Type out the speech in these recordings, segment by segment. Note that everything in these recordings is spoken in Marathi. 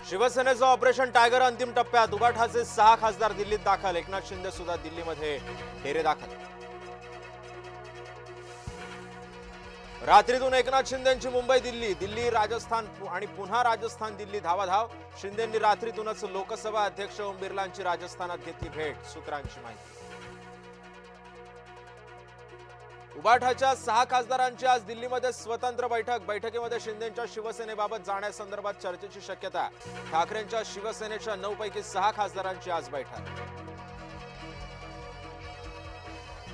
शिवसेनेचं ऑपरेशन टायगर अंतिम टप्प्यात. उबाठाचे 6 खासदार दिल्लीत दाखल. एकनाथ शिंदे सुद्धा दिल्लीमध्ये डेरे दाखल. रात्रीतून एकनाथ शिंदेंची मुंबई दिल्ली, दिल्ली राजस्थान आणि पुन्हा राजस्थान दिल्ली धावाधाव. शिंदेंनी रात्रीतूनच लोकसभा अध्यक्ष ओम बिर्लांची राजस्थानात घेतली भेट. सूत्रांची माहिती. उबाठाच्या 6 खासदारांची आज दिल्लीमध्ये स्वतंत्र बैठक. बैठकीमध्ये शिंदेंच्या शिवसेनेबाबत जाण्यासंदर्भात चर्चेची शक्यता. ठाकरेंच्या शिवसेनेच्या 9 पैकी 6 खासदारांची आज बैठक.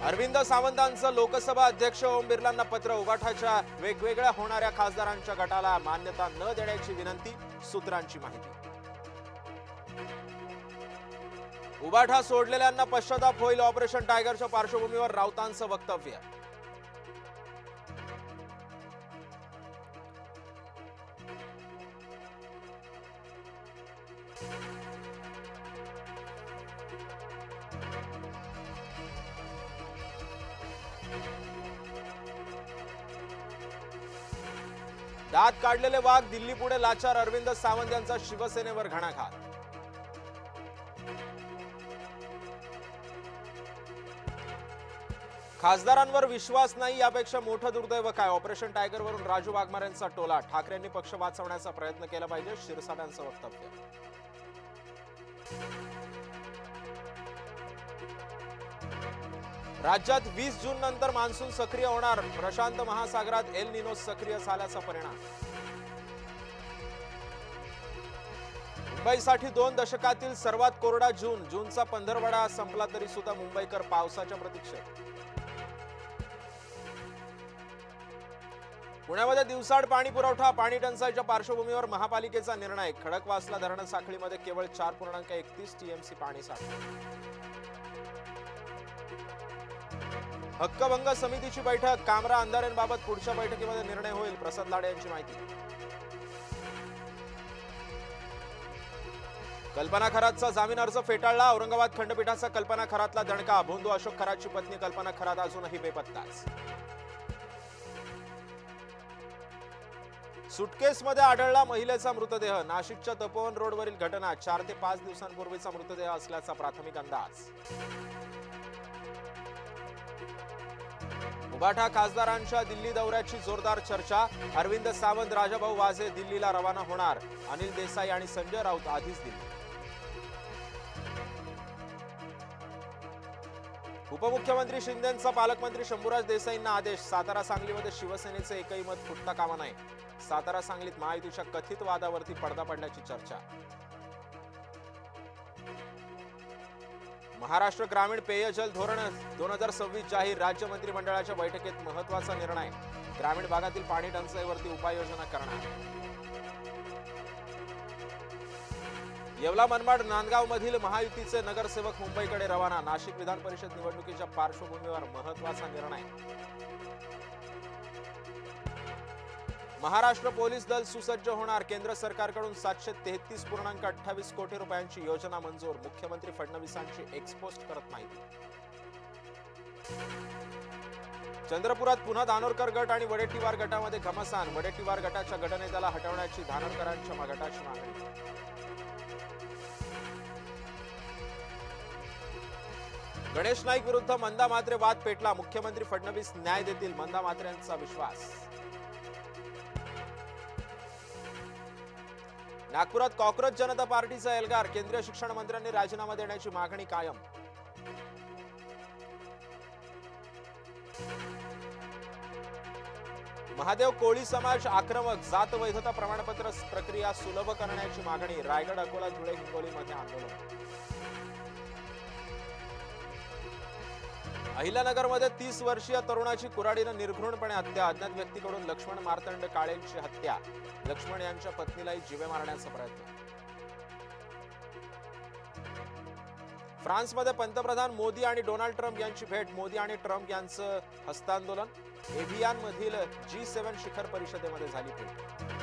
अरविंद सावंतांचं लोकसभा अध्यक्ष ओम बिर्लांना पत्र. उबाठाच्या वेगवेगळ्या होणाऱ्या खासदारांच्या गटाला मान्यता न देण्याची विनंती. सूत्रांची माहिती. उबाठा सोडलेल्यांना पश्चाताप होईल. ऑपरेशन टायगरच्या पार्श्वभूमीवर राऊतांचं वक्तव्य. दात काढलेले वाघ. दिल्ली पुढे लाचार. अरविंद सावंत यांचा शिवसेनेवर घणाघात. खासदारांवर विश्वास नाही यापेक्षा मोठं दुर्दैव काय. ऑपरेशन टायगरवरून राजू वाघमारेंचा टोला. ठाकरेंनी पक्ष वाचवण्याचा प्रयत्न केला पाहिजे. शिरसाट्यांचं वक्तव्य. राज्यात 20 जून नंतर मान्सून सक्रिय होणार. प्रशांत महासागरात एल निनो सक्रिय झाल्याचा परिणाम. मुंबईसाठी 2 दशकातील सर्वात कोरडा जून. जूनचा पंधरवडा संपला तरी सुद्धा मुंबईकर पावसाच्या प्रतीक्षेत. पुण्यामध्ये दिवसाआड पाणी पुरवठा. पाणी टंचाईच्या पार्श्वभूमीवर महापालिकेचा निर्णय. खडकवासला धरण साखळीमध्ये केवळ 4.31 टीएमसी पाणी साठा. हक्कभंग समितीची बैठक. कामरा अंधारेंबाबत पुढच्या बैठकीमध्ये निर्णय होईल. प्रसाद लाडे यांची माहिती. कल्पना खरातचा जामीन अर्ज फेटाळला. औरंगाबाद खंडपीठाचा कल्पना खरातला दणका. भोंदू अशोक खरातची पत्नी कल्पना खरात अजूनही बेपत्ताच. सुटकेसमध्ये आढळला महिलेचा मृतदेह. नाशिकच्या तपोवन रोडवरील घटना. 4 ते 5 दिवसांपूर्वीचा मृतदेह असल्याचा प्राथमिक अंदाज. उबाठा खासदारांच्या दिल्ली दौऱ्याची जोरदार चर्चा. अरविंद सावंत, राजाभाऊ वाजे दिल्लीला रवाना होणार. अनिल देसाई आणि संजय राऊत आधीच दिल्ली. उपमुख्यमंत्री शिंदेंचा पालकमंत्री शंभूराज देसाईंना आदेश. सातारा सांगलीमध्ये शिवसेनेचे एकही मत फुटता कामा नये. सातारा सांगलीत महायुतीच्या कथित वादावरती पडदा पडल्याची चर्चा. महाराष्ट्र ग्रामीण पेयजल धोरण 2026 जाहीर. राज्य मंत्रिमंडळाच्या बैठकीत महत्वाचा निर्णय. ग्रामीण भागातील पाणी टंचाईवरती उपाययोजना करणार. येवला मनमाड नांदगाव मधील महायुतीचे नगरसेवक मुंबईकडे रवाना. नाशिक विधान परिषद निवडणुकीच्या पार्श्वभूमीवर महत्वाचा निर्णय. महाराष्ट्र पोलीस दल सुसज्ज होणार. केंद्र सरकारकडून 733.28 कोटी रुपयांची योजना मंजूर. मुख्यमंत्री फडणवीसांची एक्सपोस्ट करत माहिती. चंद्रपुरात पुन्हा धानोरकर गट आणि वडेट्टीवार गटामध्ये घमासान. वडेट्टीवार गटाच्या गटनेत्याला हटवण्याची धानोरकरांच्या गटाची मागणी. गणेश नाईक विरुद्ध मंदा म्हात्रे वाद पेटला. मुख्यमंत्री फडणवीस न्याय देतील. मंदा म्हात्रेंचा विश्वास. नागपुरात कॉक्रोच जनता पार्टीचा एल्गार. केंद्रीय शिक्षण मंत्र्यांनी राजीनामा देण्याची मागणी कायम. महादेव कोळी समाज आक्रमक. जात वैधता प्रमाणपत्र प्रक्रिया सुलभ करण्याची मागणी. रायगड, अकोला, धुळे, हिंगोलीमध्ये आंदोलन. अहिल्यानगरमध्ये 30 वर्षीय तरुणाची कुऱ्हाडीनं निर्घृणपणे हत्या. अज्ञात व्यक्तीकडून लक्ष्मण मार्तंड काळेंची हत्या. लक्ष्मण यांच्या पत्नीलाही जीवे मारण्याचा प्रयत्न. फ्रान्समध्ये पंतप्रधान मोदी आणि डोनाल्ड ट्रम्प यांची भेट. मोदी आणि ट्रम्प यांचं हस्तांदोलन. एव्हियान मधील G7 शिखर परिषदेमध्ये झाली भेट.